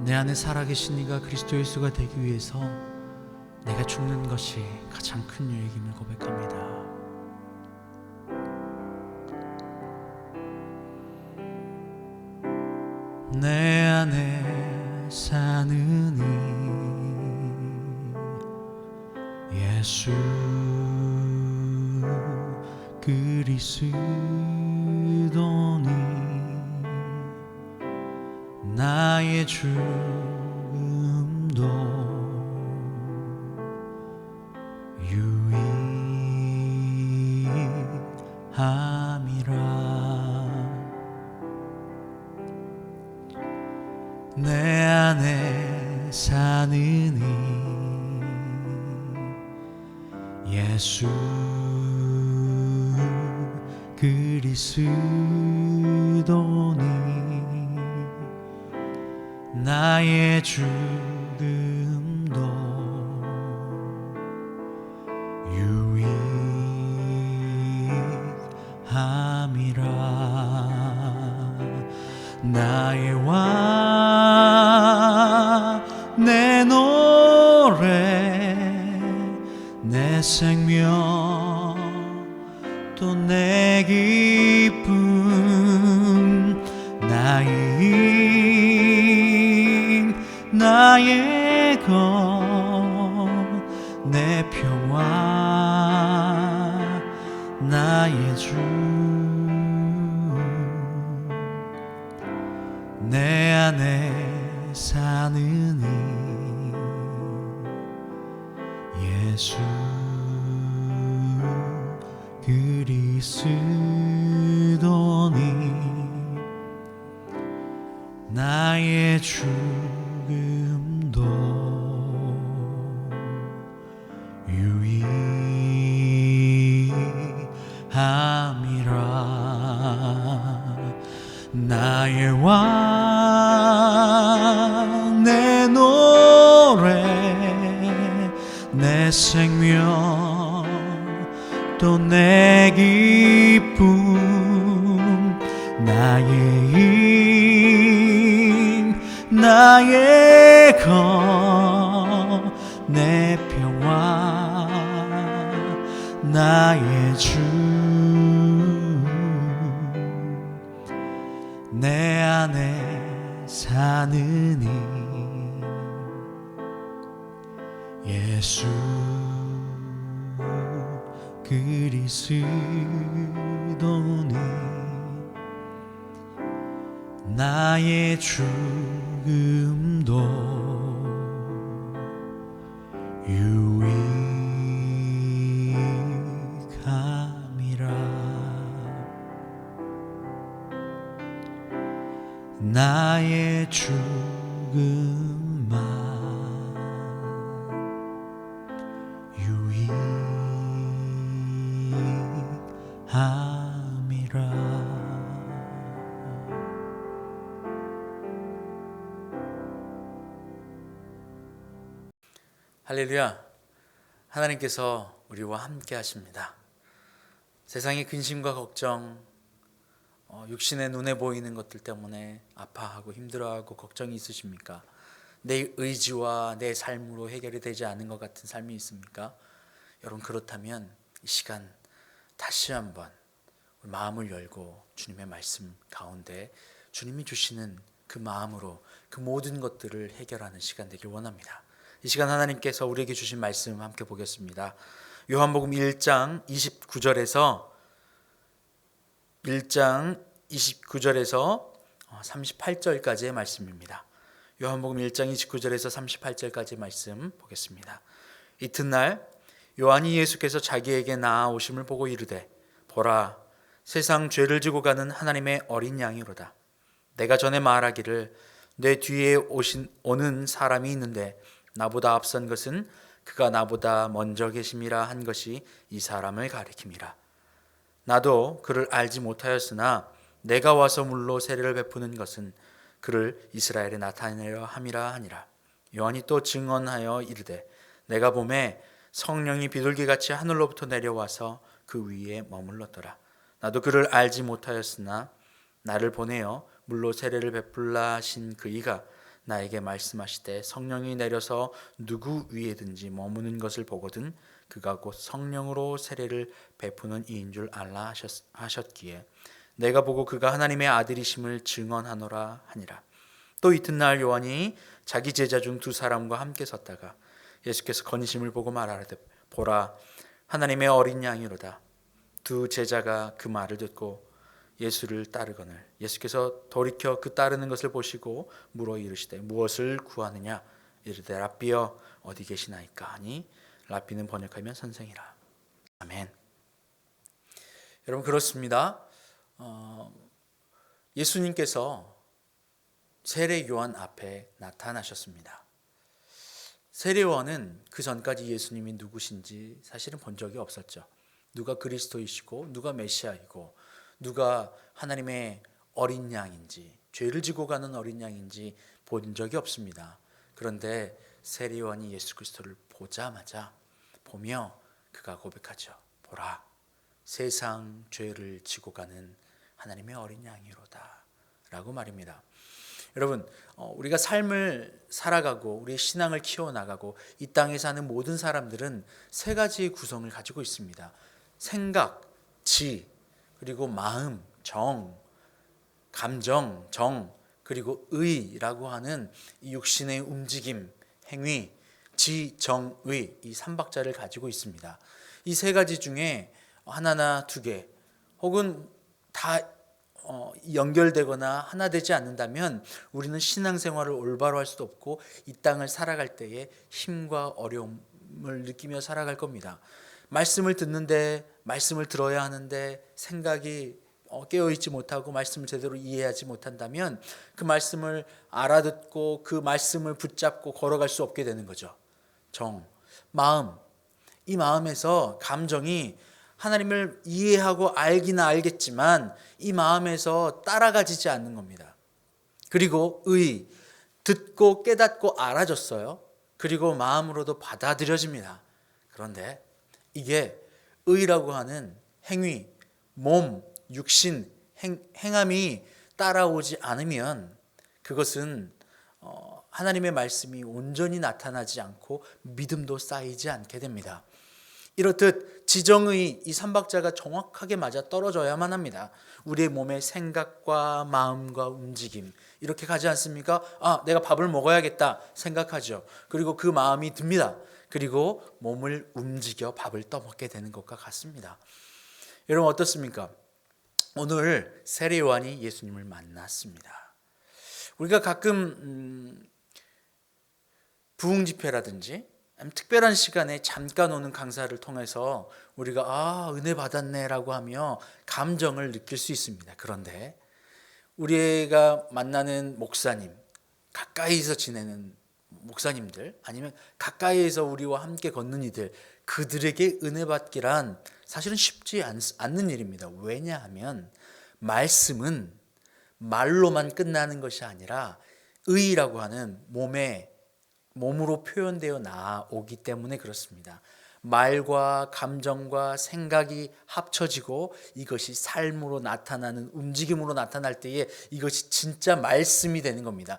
내 안에 살아계신 이가 그리스도 예수가 되기 위해서 내가 죽는 것이 가장 큰 유익임을 고백합니다. 내 안에 사는 이 예수 그리스도니 나의 죽음도 유익함이라. 내 안에 사는 이 예수 그리스도니 나의 죽음도 유익함이라. 나의 왕 내 노래 내 생명 또 내 기쁨 나의 힘 나의 것 내 평화 나의 주 내 안에 사는 이 예수 그리스도니 나의 죽음도 유익함이라. 나의 왕 내 노래 내 생명 또 내 기쁨 나의 힘 나의 것 내 평화 나의 주 내 안에 사는 이 예수 그리스도니 나의 죽음도 유익함이라. 나의 죽음만 유익함이라. 할렐루야. 하나님께서 우리와 함께 하십니다. 세상의 근심과 걱정, 육신의 눈에 보이는 것들 때문에 아파하고 힘들어하고 걱정이 있으십니까? 내 의지와 내 삶으로 해결이 되지 않은 것 같은 삶이 있습니까? 여러분, 그렇다면 이 시간 다시 한번 마음을 열고 주님의 말씀 가운데 주님이 주시는 그 마음으로 그 모든 것들을 해결하는 시간 되길 원합니다. 이 시간 하나님께서 우리에게 주신 말씀 함께 보겠습니다. 요한복음 1장 29절에서 38절까지의 말씀입니다. 요한복음 1장 29절에서 38절까지의 말씀 보겠습니다. 이튿날 요한이 예수께서 자기에게 나아오심을 보고 이르되 보라, 세상 죄를 지고 가는 하나님의 어린 양이로다. 내가 전에 말하기를 내 뒤에 오는 사람이 있는데 나보다 앞선 것은 그가 나보다 먼저 계심이라 한 것이 이 사람을 가리킴이라. 나도 그를 알지 못하였으나 내가 와서 물로 세례를 베푸는 것은 그를 이스라엘에 나타내려 함이라 하니라. 요한이 또 증언하여 이르되 내가 보매 성령이 비둘기같이 하늘로부터 내려와서 그 위에 머물렀더라. 나도 그를 알지 못하였으나 나를 보내어 물로 세례를 베풀라 하신 그이가 나에게 말씀하시되 성령이 내려서 누구 위에든지 머무는 것을 보거든 그가 곧 성령으로 세례를 베푸는 이인 줄 알라 하셨기에 내가 보고 그가 하나님의 아들이심을 증언하노라 하니라. 또 이튿날 요한이 자기 제자 중 두 사람과 함께 섰다가 예수께서 거니심을 보고 말하되 보라 하나님의 어린 양이로다. 두 제자가 그 말을 듣고 예수를 따르거늘 예수께서 돌이켜 그 따르는 것을 보시고 물어 이르시되 무엇을 구하느냐 이르되 랍비여 어디 계시나이까 하니 랍비는 번역하면 선생이라. 아멘. 여러분 그렇습니다. 예수님께서 세례 요한 앞에 나타나셨습니다. 세례 요한은 그 전까지 예수님이 누구신지 사실은 본 적이 없었죠. 누가 그리스도이시고 누가 메시아이고 누가 하나님의 어린 양인지 죄를 지고 가는 어린 양인지 본 적이 없습니다. 그런데 세례 요한이 예수 그리스도를 보며 그가 고백하죠. 보라 세상 죄를 지고 가는 하나님의 어린 양이로다 라고 말입니다. 여러분 우리가 삶을 살아가고 우리의 신앙을 키워나가고 이 땅에 사는 모든 사람들은 세 가지의 구성을 가지고 있습니다. 생각, 지, 그리고 마음, 정, 감정, 정, 그리고 의라고 하는 이 육신의 움직임, 행위, 지, 정, 의 이 삼박자를 가지고 있습니다. 이 세 가지 중에 하나나 두 개 혹은 다 연결되거나 하나 되지 않는다면 우리는 신앙생활을 올바로 할 수도 없고 이 땅을 살아갈 때에 힘과 어려움을 느끼며 살아갈 겁니다. 말씀을 듣는데 말씀을 들어야 하는데 생각이 깨어있지 못하고 말씀을 제대로 이해하지 못한다면 그 말씀을 알아듣고 그 말씀을 붙잡고 걸어갈 수 없게 되는 거죠. 정, 마음, 이 마음에서 감정이 하나님을 이해하고 알기는 알겠지만 이 마음에서 따라가지지 않는 겁니다. 그리고 의, 듣고 깨닫고 알아졌어요. 그리고 마음으로도 받아들여집니다. 그런데 이게 의라고 하는 행위, 몸, 육신, 행함이 따라오지 않으면 그것은 하나님의 말씀이 온전히 나타나지 않고 믿음도 쌓이지 않게 됩니다. 이렇듯 지정의 이 삼박자가 정확하게 맞아 떨어져야만 합니다. 우리의 몸의 생각과 마음과 움직임 이렇게 가지 않습니까? 내가 밥을 먹어야겠다 생각하죠. 그리고 그 마음이 듭니다. 그리고 몸을 움직여 밥을 떠먹게 되는 것과 같습니다. 여러분 어떻습니까? 오늘 세례 요한이 예수님을 만났습니다. 우리가 가끔 부흥 집회라든지 특별한 시간에 잠깐 오는 강사를 통해서 우리가 은혜 받았네라고 하며 감정을 느낄 수 있습니다. 그런데 우리가 만나는 목사님, 가까이서 지내는 목사님들 아니면 가까이에서 우리와 함께 걷는 이들 그들에게 은혜 받기란 사실은 쉽지 않는 일입니다. 왜냐하면 말씀은 말로만 끝나는 것이 아니라 의라고 하는 몸으로 표현되어 나오기 때문에 그렇습니다. 말과 감정과 생각이 합쳐지고 이것이 삶으로 나타나는 움직임으로 나타날 때에 이것이 진짜 말씀이 되는 겁니다.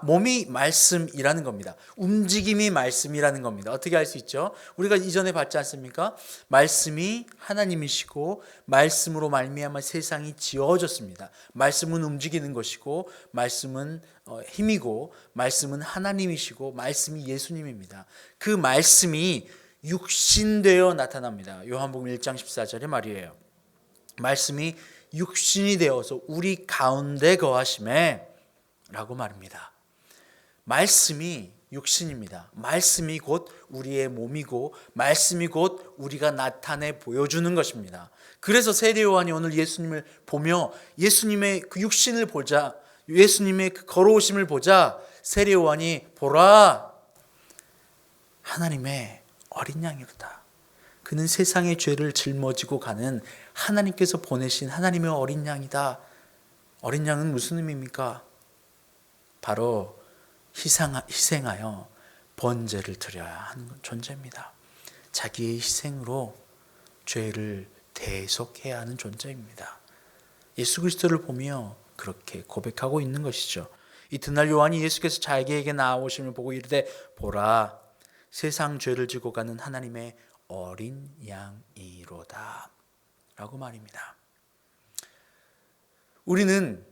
몸이 말씀이라는 겁니다. 움직임이 말씀이라는 겁니다. 어떻게 알 수 있죠? 우리가 이전에 봤지 않습니까? 말씀이 하나님이시고 말씀으로 말미암아 세상이 지어졌습니다. 말씀은 움직이는 것이고 말씀은 힘이고 말씀은 하나님이시고 말씀이 예수님입니다. 그 말씀이 육신되어 나타납니다. 요한복음 1장 14절의 말이에요. 말씀이 육신이 되어서 우리 가운데 거하심에 라고 말입니다. 말씀이 육신입니다. 말씀이 곧 우리의 몸이고 말씀이 곧 우리가 나타내 보여주는 것입니다. 그래서 세례 요한이 오늘 예수님을 보며 예수님의 그 육신을 보자, 예수님의 그 걸어오심을 보자 세례 요한이 보라 하나님의 어린 양이로다. 그는 세상의 죄를 짊어지고 가는 하나님께서 보내신 하나님의 어린 양이다. 어린 양은 무슨 의미입니까? 바로 희생하여 번제를 드려야 하는 존재입니다. 자기의 희생으로 죄를 대속해야 하는 존재입니다. 예수 그리스도를 보며 그렇게 고백하고 있는 것이죠. 이튿날 요한이 예수께서 자기에게 나아오심을 보고 이르되 보라 세상 죄를 지고 가는 하나님의 어린 양이로다 라고 말입니다. 우리는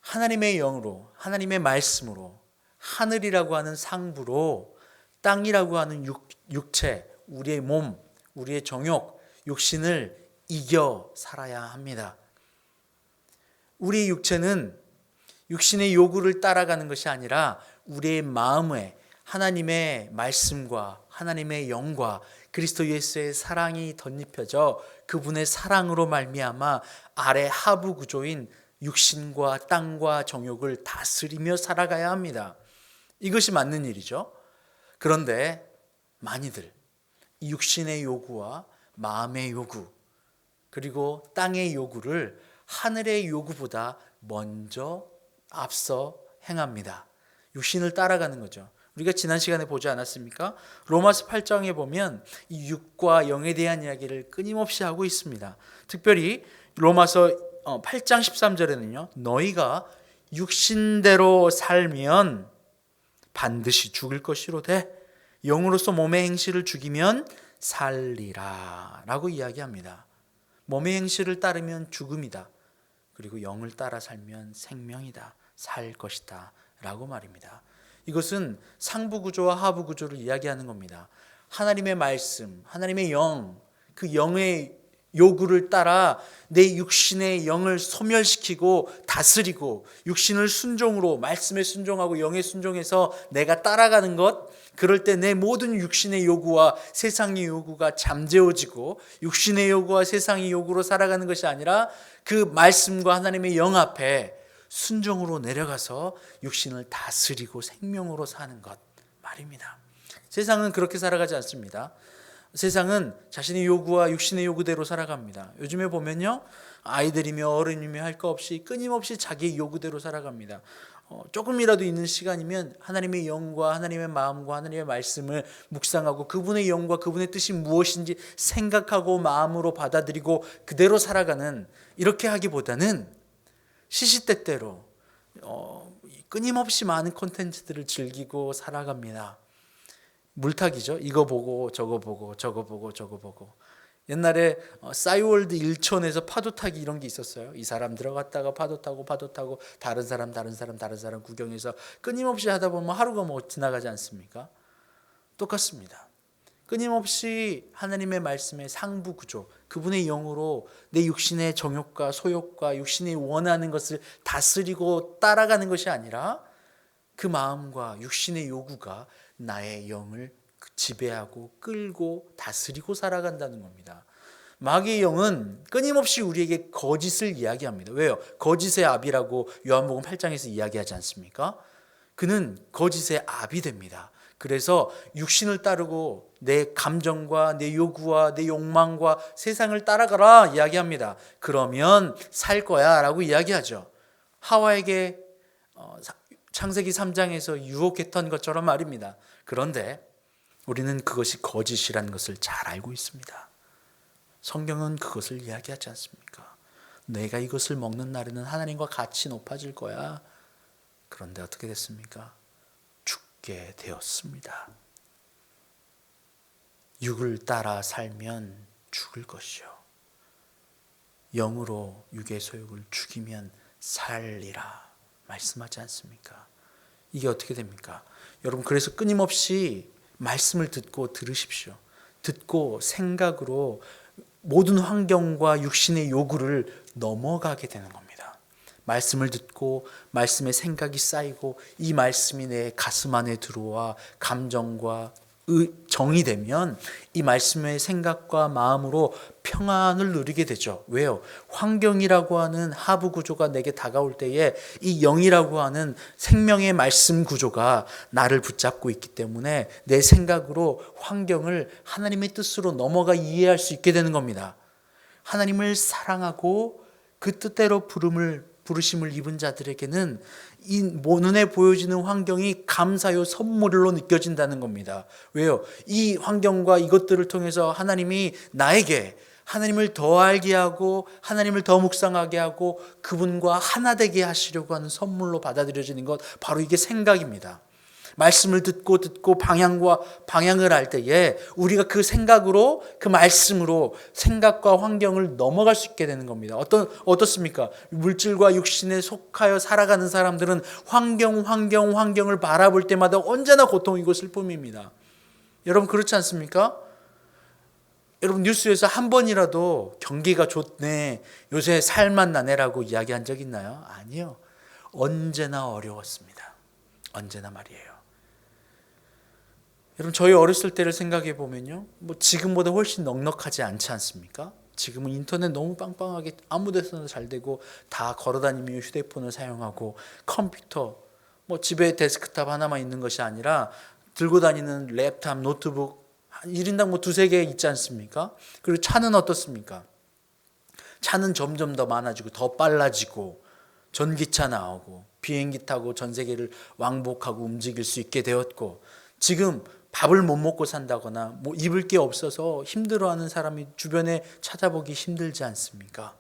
하나님의 영으로, 하나님의 말씀으로, 하늘이라고 하는 상부로, 땅이라고 하는 육체, 우리의 몸, 우리의 정욕, 육신을 이겨 살아야 합니다. 우리의 육체는 육신의 요구를 따라가는 것이 아니라 우리의 마음에 하나님의 말씀과 하나님의 영과 그리스도 예수의 사랑이 덧입혀져 그분의 사랑으로 말미암아 아래 하부 구조인 육신과 땅과 정욕을 다스리며 살아가야 합니다. 이것이 맞는 일이죠. 그런데 많이들 이 육신의 요구와 마음의 요구 그리고 땅의 요구를 하늘의 요구보다 먼저 앞서 행합니다. 육신을 따라가는 거죠. 우리가 지난 시간에 보지 않았습니까? 로마서 8장에 보면 이 육과 영에 대한 이야기를 끊임없이 하고 있습니다. 특별히 로마서 8장 13절에는요. 너희가 육신대로 살면 반드시 죽을 것이로되 영으로서 몸의 행실을 죽이면 살리라 라고 이야기합니다. 몸의 행실을 따르면 죽음이다. 그리고 영을 따라 살면 생명이다. 살 것이다 라고 말입니다. 이것은 상부 구조와 하부 구조를 이야기하는 겁니다. 하나님의 말씀, 하나님의 영, 그 영의 요구를 따라 내 육신의 영을 소멸시키고 다스리고 육신을 순종으로 말씀에 순종하고 영에 순종해서 내가 따라가는 것, 그럴 때 내 모든 육신의 요구와 세상의 요구가 잠재워지고 육신의 요구와 세상의 요구로 살아가는 것이 아니라 그 말씀과 하나님의 영 앞에 순종으로 내려가서 육신을 다스리고 생명으로 사는 것 말입니다. 세상은 그렇게 살아가지 않습니다. 세상은 자신의 요구와 육신의 요구대로 살아갑니다. 요즘에 보면요, 아이들이며 어른이며 할 거 없이 끊임없이 자기의 요구대로 살아갑니다. 조금이라도 있는 시간이면 하나님의 영과 하나님의 마음과 하나님의 말씀을 묵상하고 그분의 영과 그분의 뜻이 무엇인지 생각하고 마음으로 받아들이고 그대로 살아가는, 이렇게 하기보다는 시시때때로 끊임없이 많은 콘텐츠들을 즐기고 살아갑니다. 물타기죠. 이거 보고 저거 보고 저거 보고 저거 보고. 옛날에 싸이월드 일촌에서 파도 타기 이런 게 있었어요. 이 사람 들어갔다가 파도 타고 다른 사람 구경해서 끊임없이 하다 보면 하루가 뭐 지나가지 않습니까? 똑같습니다. 끊임없이 하나님의 말씀의 상부 구조, 그분의 영으로 내 육신의 정욕과 소욕과 육신이 원하는 것을 다스리고 따라가는 것이 아니라 그 마음과 육신의 요구가 나의 영을 지배하고 끌고 다스리고 살아간다는 겁니다. 마귀의 영은 끊임없이 우리에게 거짓을 이야기합니다. 왜요? 거짓의 아비라고 요한복음 8장에서 이야기하지 않습니까? 그는 거짓의 아비 됩니다. 그래서 육신을 따르고 내 감정과 내 요구와 내 욕망과 세상을 따라가라 이야기합니다. 그러면 살 거야 라고 이야기하죠. 하와에게 창세기 3장에서 유혹했던 것처럼 말입니다. 그런데 우리는 그것이 거짓이라는 것을 잘 알고 있습니다. 성경은 그것을 이야기하지 않습니까? 내가 이것을 먹는 날에는 하나님과 같이 높아질 거야. 그런데 어떻게 됐습니까? 죽게 되었습니다. 육을 따라 살면 죽을 것이요 영으로 육의 소욕을 죽이면 살리라 말씀하지 않습니까? 이게 어떻게 됩니까? 여러분, 그래서 끊임없이 말씀을 듣고 들으십시오. 듣고 생각으로 모든 환경과 육신의 요구를 넘어가게 되는 겁니다. 말씀을 듣고 말씀의 생각이 쌓이고 이 말씀이 내 가슴 안에 들어와 감정과 정이 되면 이 말씀의 생각과 마음으로 평안을 누리게 되죠. 왜요? 환경이라고 하는 하부 구조가 내게 다가올 때에 이 영이라고 하는 생명의 말씀 구조가 나를 붙잡고 있기 때문에 내 생각으로 환경을 하나님의 뜻으로 넘어가 이해할 수 있게 되는 겁니다. 하나님을 사랑하고 그 뜻대로 부르심을 입은 자들에게는 이 눈에 보여지는 환경이 감사요 선물로 느껴진다는 겁니다. 왜요? 이 환경과 이것들을 통해서 하나님이 나에게 하나님을 더 알게 하고 하나님을 더 묵상하게 하고 그분과 하나 되게 하시려고 하는 선물로 받아들여지는 것, 바로 이게 생각입니다. 말씀을 듣고 방향을 알 때에 우리가 그 생각으로, 그 말씀으로 생각과 환경을 넘어갈 수 있게 되는 겁니다. 어떻습니까? 물질과 육신에 속하여 살아가는 사람들은 환경을 바라볼 때마다 언제나 고통이고 슬픔입니다. 여러분 그렇지 않습니까? 여러분 뉴스에서 한 번이라도 경기가 좋네, 요새 살만 나네라고 이야기한 적 있나요? 아니요. 언제나 어려웠습니다. 언제나 말이에요. 여러분 저희 어렸을 때를 생각해 보면요, 지금보다 훨씬 넉넉하지 않지 않습니까? 지금은 인터넷 너무 빵빵하게 아무 데서나 잘 되고, 다 걸어다니며 휴대폰을 사용하고, 컴퓨터, 집에 데스크탑 하나만 있는 것이 아니라 들고 다니는 랩탑, 노트북 1인당 두세 개 있지 않습니까? 그리고 차는 어떻습니까? 차는 점점 더 많아지고 더 빨라지고, 전기차 나오고 비행기 타고 전 세계를 왕복하고 움직일 수 있게 되었고, 지금 밥을 못 먹고 산다거나 입을 게 없어서 힘들어하는 사람이 주변에 찾아보기 힘들지 않습니까?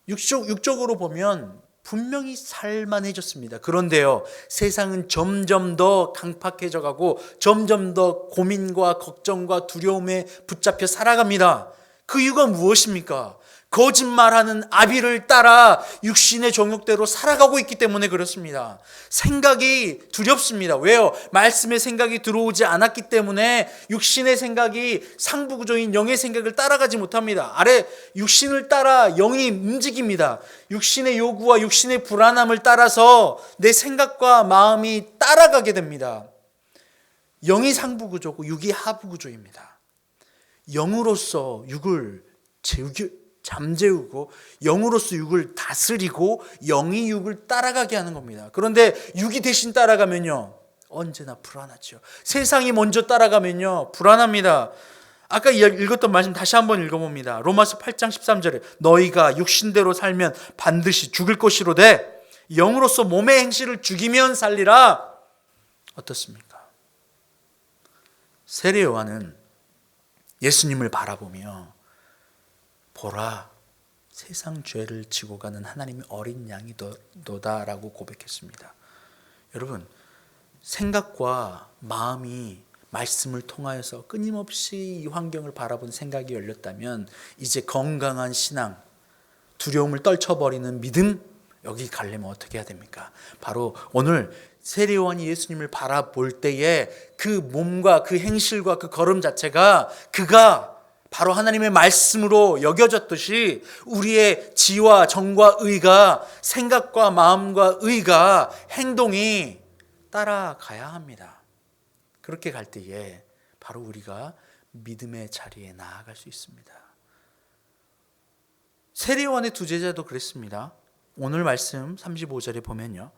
육적으로 보면 분명히 살만해졌습니다. 그런데요, 세상은 점점 더 강팍해져 가고 점점 더 고민과 걱정과 두려움에 붙잡혀 살아갑니다. 그 이유가 무엇입니까? 거짓말하는 아비를 따라 육신의 정욕대로 살아가고 있기 때문에 그렇습니다. 생각이 두렵습니다. 왜요? 말씀의 생각이 들어오지 않았기 때문에 육신의 생각이 상부구조인 영의 생각을 따라가지 못합니다. 육신을 따라 영이 움직입니다. 육신의 요구와 육신의 불안함을 따라서 내 생각과 마음이 따라가게 됩니다. 영이 상부구조고 육이 하부구조입니다. 영으로서 육을 잠재우고 영으로서 육을 다스리고 영이 육을 따라가게 하는 겁니다. 그런데 육이 대신 따라가면요, 언제나 불안하죠. 세상이 먼저 따라가면요, 불안합니다. 아까 읽었던 말씀 다시 한번 읽어봅니다. 로마서 8장 13절에 너희가 육신대로 살면 반드시 죽을 것이로되 영으로서 몸의 행실을 죽이면 살리라. 어떻습니까? 세례 요한은 예수님을 바라보며 보라, 세상 죄를 지고 가는 하나님의 어린 양이 너다라고 고백했습니다. 여러분, 생각과 마음이 말씀을 통하여서 끊임없이 이 환경을 바라본 생각이 열렸다면 이제 건강한 신앙, 두려움을 떨쳐버리는 믿음, 여기 가려면 어떻게 해야 됩니까? 바로 오늘 세례 요한이 예수님을 바라볼 때에 그 몸과 그 행실과 그 걸음 자체가 그가 바로 하나님의 말씀으로 여겨졌듯이 우리의 지와 정과 의가, 생각과 마음과 의가, 행동이 따라가야 합니다. 그렇게 갈 때에 바로 우리가 믿음의 자리에 나아갈 수 있습니다. 세례 요한의 두 제자도 그랬습니다. 오늘 말씀 35절에 보면요,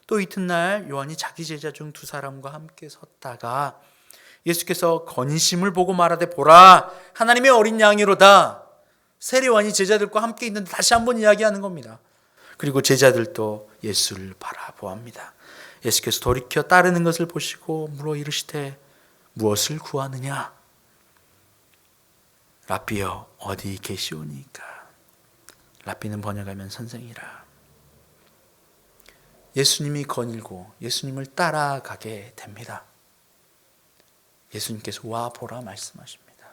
또 이튿날 요한이 자기 제자 중 두 사람과 함께 섰다가 예수께서 건심을 보고 말하되 보라, 하나님의 어린 양이로다. 세례 요한이 제자들과 함께 있는데 다시 한번 이야기하는 겁니다. 그리고 제자들도 예수를 바라보합니다. 예수께서 돌이켜 따르는 것을 보시고 물어 이르시되 무엇을 구하느냐? 랍비여 어디 계시오니까? 랍비는 번역하면 선생이라. 예수님이 거닐고 예수님을 따라가게 됩니다. 예수님께서 와 보라 말씀하십니다.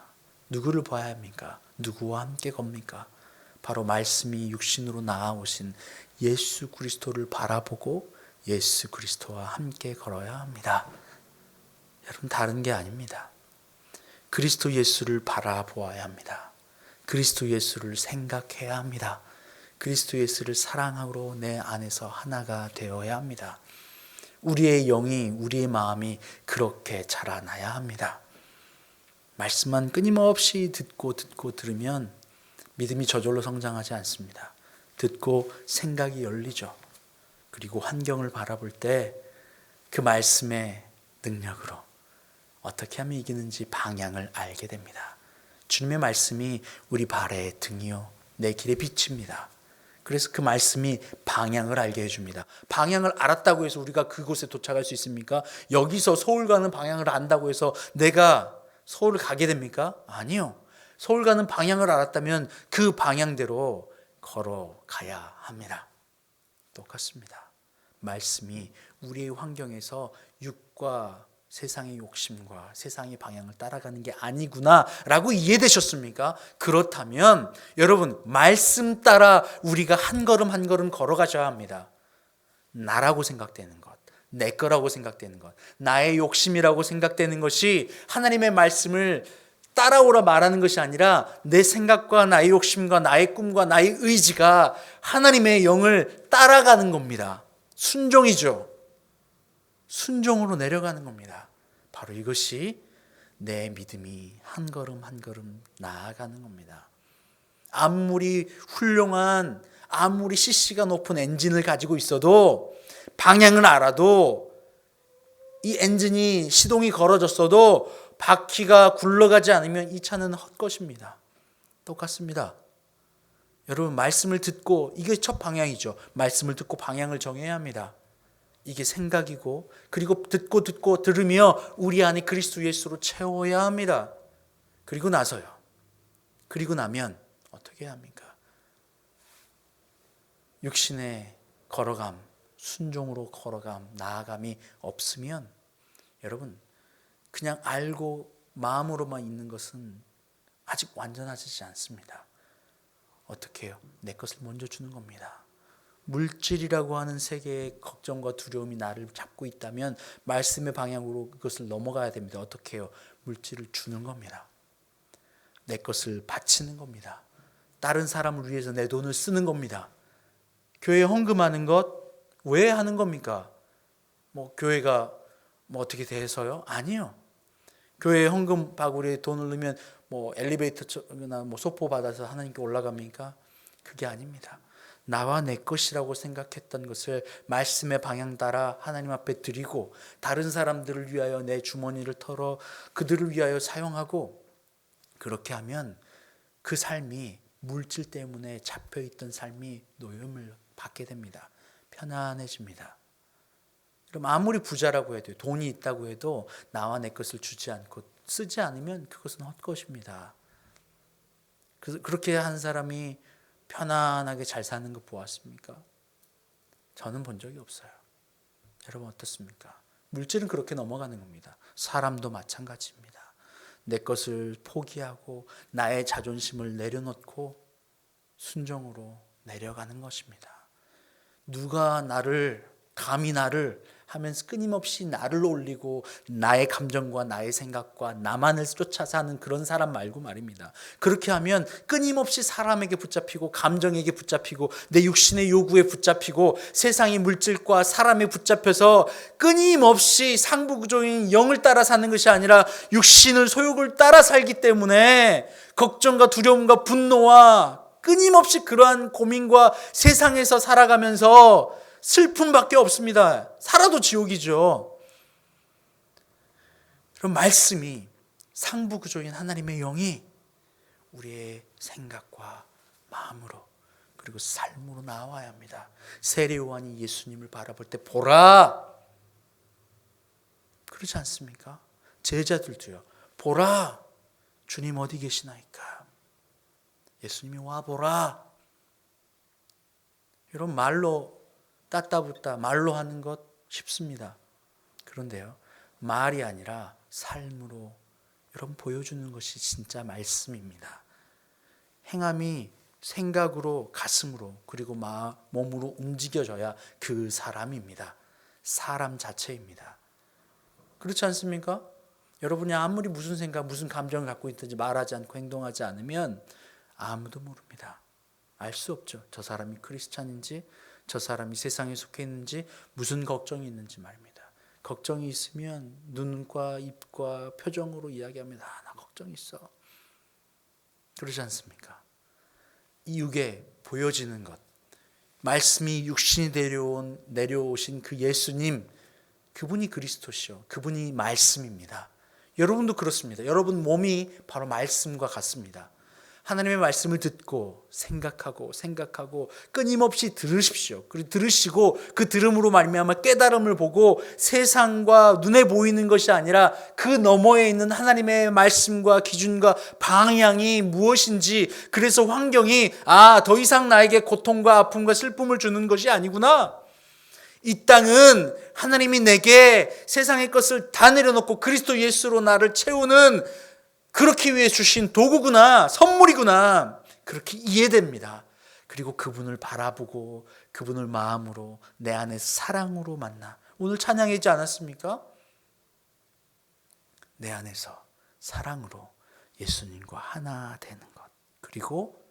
누구를 봐야 합니까? 누구와 함께 겁니까? 바로 말씀이 육신으로 나아오신 예수 그리스도를 바라보고 예수 그리스도와 함께 걸어야 합니다. 여러분, 다른 게 아닙니다. 그리스도 예수를 바라보아야 합니다. 그리스도 예수를 생각해야 합니다. 그리스도 예수를 사랑하고 내 안에서 하나가 되어야 합니다. 우리의 영이, 우리의 마음이 그렇게 자라나야 합니다. 말씀만 끊임없이 듣고 들으면 믿음이 저절로 성장하지 않습니다. 듣고 생각이 열리죠. 그리고 환경을 바라볼 때 그 말씀의 능력으로 어떻게 하면 이기는지 방향을 알게 됩니다. 주님의 말씀이 우리 발의 등이요 내 길의 빛입니다. 그래서 그 말씀이 방향을 알게 해줍니다. 방향을 알았다고 해서 우리가 그곳에 도착할 수 있습니까? 여기서 서울 가는 방향을 안다고 해서 내가 서울을 가게 됩니까? 아니요. 서울 가는 방향을 알았다면 그 방향대로 걸어가야 합니다. 똑같습니다. 말씀이 우리의 환경에서 육과 세상의 욕심과 세상의 방향을 따라가는 게 아니구나 라고 이해되셨습니까? 그렇다면 여러분, 말씀 따라 우리가 한 걸음 한 걸음 걸어가셔야 합니다. 나라고 생각되는 것, 내 거라고 생각되는 것, 나의 욕심이라고 생각되는 것이 하나님의 말씀을 따라오라 말하는 것이 아니라 내 생각과 나의 욕심과 나의 꿈과 나의 의지가 하나님의 영을 따라가는 겁니다. 순종이죠. 순종으로 내려가는 겁니다. 바로 이것이 내 믿음이 한 걸음 한 걸음 나아가는 겁니다. 아무리 훌륭한, 아무리 CC가 높은 엔진을 가지고 있어도, 방향을 알아도, 이 엔진이 시동이 걸어졌어도 바퀴가 굴러가지 않으면 이 차는 헛것입니다. 똑같습니다. 여러분, 말씀을 듣고, 이게 첫 방향이죠. 말씀을 듣고 방향을 정해야 합니다. 이게 생각이고, 그리고 듣고 들으며 우리 안에 그리스도 예수로 채워야 합니다. 그리고 나서요. 그리고 나면 어떻게 해야 합니까? 육신의 걸어감, 순종으로 걸어감, 나아감이 없으면 여러분, 그냥 알고 마음으로만 있는 것은 아직 완전하지 않습니다. 어떻게 해요? 내 것을 먼저 주는 겁니다. 물질이라고 하는 세계의 걱정과 두려움이 나를 잡고 있다면 말씀의 방향으로 그것을 넘어가야 됩니다. 어떻게 해요? 물질을 주는 겁니다. 내 것을 바치는 겁니다. 다른 사람을 위해서 내 돈을 쓰는 겁니다. 교회에 헌금하는 것 왜 하는 겁니까? 교회가 어떻게 돼서요? 아니요. 교회에 헌금 바구니에 돈을 넣으면 엘리베이터나 소포 받아서 하나님께 올라갑니까? 그게 아닙니다. 나와 내 것이라고 생각했던 것을 말씀의 방향 따라 하나님 앞에 드리고, 다른 사람들을 위하여 내 주머니를 털어 그들을 위하여 사용하고, 그렇게 하면 그 삶이 물질 때문에 잡혀있던 삶이 노임을 받게 됩니다. 편안해집니다. 그럼 아무리 부자라고 해도, 돈이 있다고 해도 나와 내 것을 주지 않고 쓰지 않으면 그것은 헛것입니다. 그렇게 한 사람이 편안하게 잘 사는 거 보았습니까? 저는 본 적이 없어요. 여러분 어떻습니까? 물질은 그렇게 넘어가는 겁니다. 사람도 마찬가지입니다. 내 것을 포기하고 나의 자존심을 내려놓고 순종으로 내려가는 것입니다. 누가 감히 나를 하면서 끊임없이 나를 올리고 나의 감정과 나의 생각과 나만을 쫓아 사는 그런 사람 말고 말입니다. 그렇게 하면 끊임없이 사람에게 붙잡히고 감정에게 붙잡히고 내 육신의 요구에 붙잡히고 세상의 물질과 사람에 붙잡혀서 끊임없이 상부구조인 영을 따라 사는 것이 아니라 육신을 소욕을 따라 살기 때문에 걱정과 두려움과 분노와 끊임없이 그러한 고민과 세상에서 살아가면서 슬픔밖에 없습니다. 살아도 지옥이죠. 그럼 말씀이, 상부구조인 하나님의 영이 우리의 생각과 마음으로 그리고 삶으로 나와야 합니다. 세례 요한이 예수님을 바라볼 때 보라, 그렇지 않습니까? 제자들도요. 보라, 주님 어디 계시나이까? 예수님이 와보라. 이런 말로 따따붙다 말로 하는 것 쉽습니다. 그런데요, 말이 아니라 삶으로 여러분 보여주는 것이 진짜 말씀입니다. 행함이 생각으로, 가슴으로, 그리고 몸으로 움직여져야 그 사람입니다. 사람 자체입니다. 그렇지 않습니까? 여러분이 아무리 무슨 생각, 무슨 감정을 갖고 있든지 말하지 않고 행동하지 않으면 아무도 모릅니다. 알 수 없죠. 저 사람이 크리스찬인지, 저 사람이 세상에 속해 있는지, 무슨 걱정이 있는지 말입니다. 걱정이 있으면 눈과 입과 표정으로 이야기합니다. 나 걱정 있어. 그러지 않습니까? 이 육에 보여지는 것, 말씀이 육신이 내려오신 그 예수님, 그분이 그리스도시요, 그분이 말씀입니다. 여러분도 그렇습니다. 여러분 몸이 바로 말씀과 같습니다. 하나님의 말씀을 듣고 생각하고 끊임없이 들으십시오. 그리고 들으시고 그 들음으로 말미암아 깨달음을 보고 세상과 눈에 보이는 것이 아니라 그 너머에 있는 하나님의 말씀과 기준과 방향이 무엇인지, 그래서 환경이 더 이상 나에게 고통과 아픔과 슬픔을 주는 것이 아니구나, 이 땅은 하나님이 내게 세상의 것을 다 내려놓고 그리스도 예수로 나를 채우는, 그렇기 위해 주신 도구구나, 선물이구나, 그렇게 이해됩니다. 그리고 그분을 바라보고 그분을 마음으로 내 안에 사랑으로 만나. 오늘 찬양하지 않았습니까? 내 안에서 사랑으로 예수님과 하나 되는 것. 그리고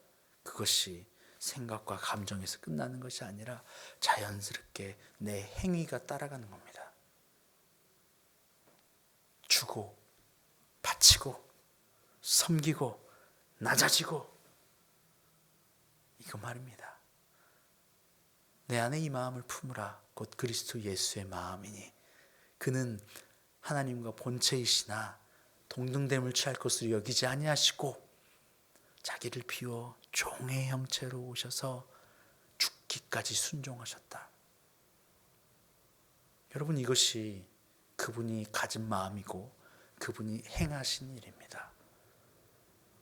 그것이 생각과 감정에서 끝나는 것이 아니라 자연스럽게 내 행위가 따라가는 겁니다. 주고 바치고 섬기고 낮아지고, 이거 말입니다. 내 안에 이 마음을 품으라. 곧 그리스도 예수의 마음이니 그는 하나님과 본체이시나 동등됨을 취할 것으로 여기지 아니하시고 자기를 비워 종의 형체로 오셔서 죽기까지 순종하셨다. 여러분, 이것이 그분이 가진 마음이고 그분이 행하신 일입니다.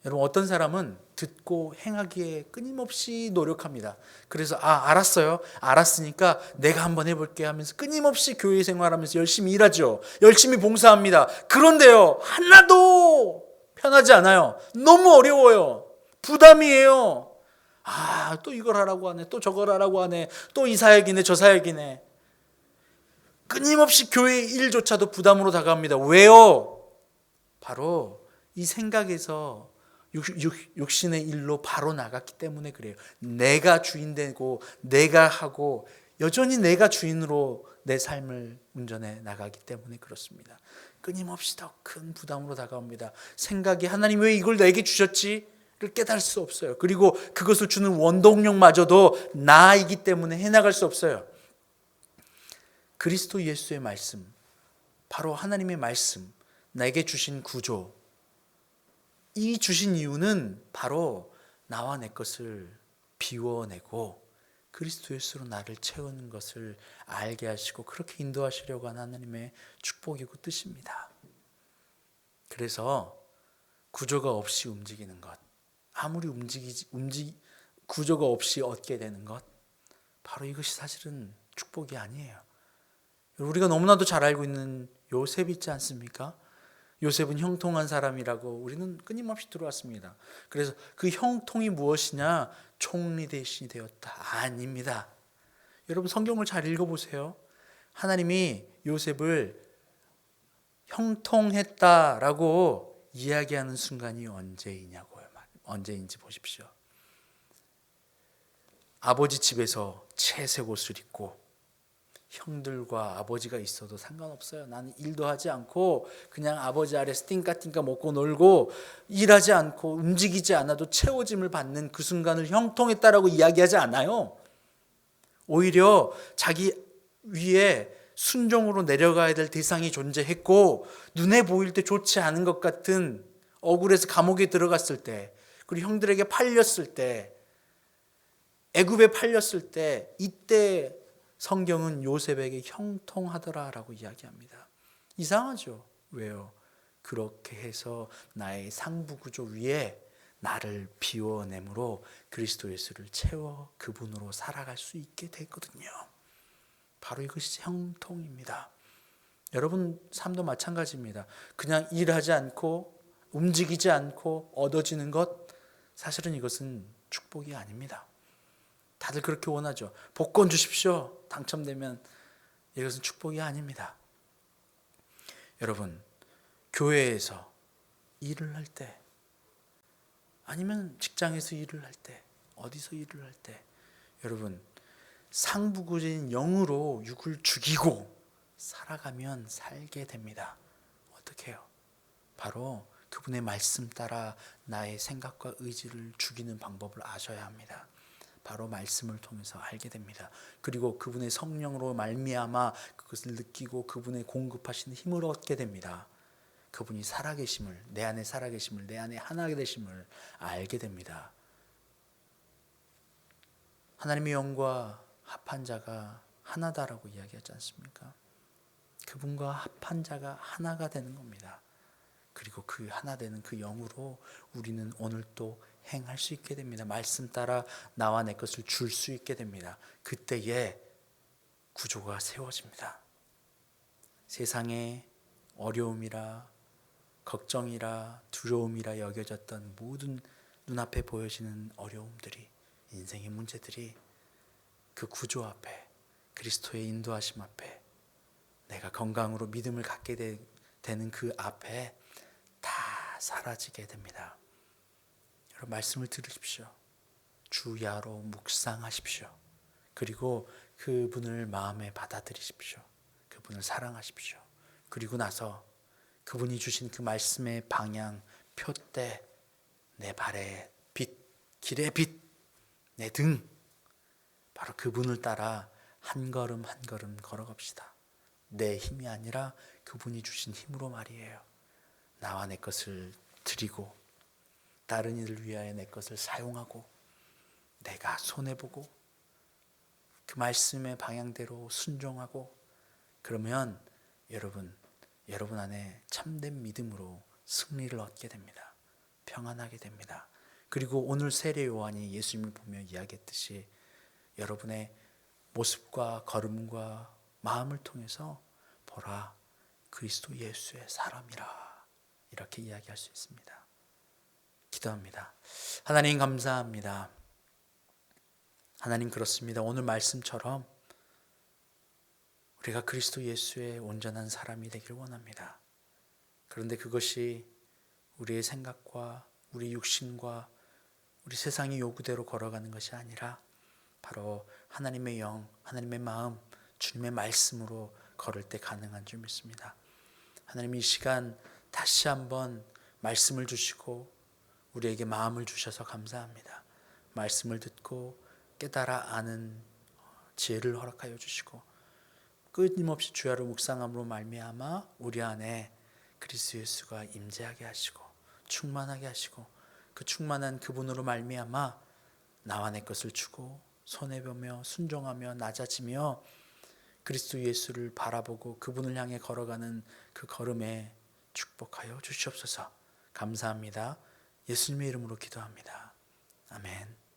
여러분, 어떤 사람은 듣고 행하기에 끊임없이 노력합니다. 그래서 알았어요. 알았으니까 내가 한번 해볼게 하면서 끊임없이 교회 생활하면서 열심히 일하죠. 열심히 봉사합니다. 그런데요, 하나도 편하지 않아요. 너무 어려워요. 부담이에요. 또 이걸 하라고 하네. 또 저걸 하라고 하네. 또 이 사역이네. 저 사역이네. 끊임없이 교회 일조차도 부담으로 다가옵니다. 왜요? 바로 이 생각에서 육신의 일로 바로 나갔기 때문에 그래요. 내가 주인 되고 내가 하고 여전히 내가 주인으로 내 삶을 운전해 나가기 때문에 그렇습니다. 끊임없이 더 큰 부담으로 다가옵니다. 생각이 하나님 왜 이걸 내게 주셨지? 를 깨달을 수 없어요. 그리고 그것을 주는 원동력마저도 나이기 때문에 해나갈 수 없어요. 그리스도 예수의 말씀, 바로 하나님의 말씀, 나에게 주신 구조, 이 주신 이유는 바로 나와 내 것을 비워내고 그리스도 예수로 나를 채우는 것을 알게 하시고 그렇게 인도하시려고 하는 하나님의 축복이고 뜻입니다. 그래서 구조가 없이 움직이는 것, 아무리 구조가 없이 얻게 되는 것, 바로 이것이 사실은 축복이 아니에요. 우리가 너무나도 잘 알고 있는 요셉 있지 않습니까? 요셉은 형통한 사람이라고 우리는 끊임없이 들어왔습니다. 그래서 그 형통이 무엇이냐? 총리 대신이 되었다. 아닙니다. 여러분, 성경을 잘 읽어보세요. 하나님이 요셉을 형통했다라고 이야기하는 순간이 언제이냐고요. 언제인지 보십시오. 아버지 집에서 채색 옷을 입고 형들과 아버지가 있어도 상관없어요. 나는 일도 하지 않고 그냥 아버지 아래서 띵까띵까 먹고 놀고 일하지 않고 움직이지 않아도 채워짐을 받는 그 순간을 형통했다라고 이야기하지 않아요. 오히려 자기 위에 순종으로 내려가야 될 대상이 존재했고 눈에 보일 때 좋지 않은 것 같은, 억울해서 감옥에 들어갔을 때, 그리고 형들에게 팔렸을 때, 애굽에 팔렸을 때, 이때 성경은 요셉에게 형통하더라라고 이야기합니다. 이상하죠? 왜요? 그렇게 해서 나의 상부 구조 위에 나를 비워내므로 그리스도 예수를 채워 그분으로 살아갈 수 있게 됐거든요. 바로 이것이 형통입니다. 여러분 삶도 마찬가지입니다. 그냥 일하지 않고 움직이지 않고 얻어지는 것, 사실은 이것은 축복이 아닙니다. 다들 그렇게 원하죠. 복권 주십시오. 당첨되면. 이것은 축복이 아닙니다. 여러분, 교회에서 일을 할 때, 아니면 직장에서 일을 할 때, 어디서 일을 할 때, 여러분 상부구인 영으로 육을 죽이고 살아가면 살게 됩니다. 어떻게 해요? 바로 그분의 말씀 따라 나의 생각과 의지를 죽이는 방법을 아셔야 합니다. 바로 말씀을 통해서 알게 됩니다. 그리고 그분의 성령으로 말미암아 그것을 느끼고 그분의 공급하시는 힘을 얻게 됩니다. 그분이 살아계심을, 내 안에 살아계심을, 내 안에 하나 되심을 알게 됩니다. 하나님의 영과 합한 자가 하나다라고 이야기하지 않습니까? 그분과 합한 자가 하나가 되는 겁니다. 그리고 그 하나 되는 그 영으로 우리는 오늘 또 행할 수 있게 됩니다. 말씀 따라 나와 내 것을 줄 수 있게 됩니다. 그때에 구조가 세워집니다. 세상에 어려움이라 걱정이라 두려움이라 여겨졌던 모든 눈앞에 보여지는 어려움들이, 인생의 문제들이 그 구조 앞에, 그리스도의 인도하심 앞에, 내가 건강으로 믿음을 갖게 되는 그 앞에 다 사라지게 됩니다. 여러분, 말씀을 들으십시오. 주야로 묵상하십시오. 그리고 그분을 마음에 받아들이십시오. 그분을 사랑하십시오. 그리고 나서 그분이 주신 그 말씀의 방향, 표대, 내 발의 빛, 길의 빛, 내 등, 바로 그분을 따라 한 걸음 한 걸음 걸어갑시다. 내 힘이 아니라 그분이 주신 힘으로 말이에요. 나와 내 것을 드리고 다른 이를 위하여 내 것을 사용하고 내가 손해보고 그 말씀의 방향대로 순종하고, 그러면 여러분 안에 참된 믿음으로 승리를 얻게 됩니다. 평안하게 됩니다. 그리고 오늘 세례 요한이 예수님을 보며 이야기했듯이 여러분의 모습과 걸음과 마음을 통해서 보라, 그리스도 예수의 사람이라, 이렇게 이야기할 수 있습니다. 기도합니다. 하나님 감사합니다. 하나님, 그렇습니다. 오늘 말씀처럼 우리가 그리스도 예수의 온전한 사람이 되길 원합니다. 그런데 그것이 우리의 생각과 우리 육신과 우리 세상의 요구대로 걸어가는 것이 아니라 바로 하나님의 영, 하나님의 마음, 주님의 말씀으로 걸을 때 가능한 줄 믿습니다. 하나님, 이 시간 다시 한번 말씀을 주시고 우리에게 마음을 주셔서 감사합니다. 말씀을 듣고 깨달아 아는 지혜를 허락하여 주시고 끊임없이 주야로 묵상함으로 말미암아 우리 안에 그리스도 예수가 임재하게 하시고 충만하게 하시고 그 충만한 그분으로 말미암아 나와 내 것을 주고 손해보며 순종하며 낮아지며 그리스도 예수를 바라보고 그분을 향해 걸어가는 그 걸음에 축복하여 주시옵소서. 감사합니다. 예수님의 이름으로 기도합니다. 아멘.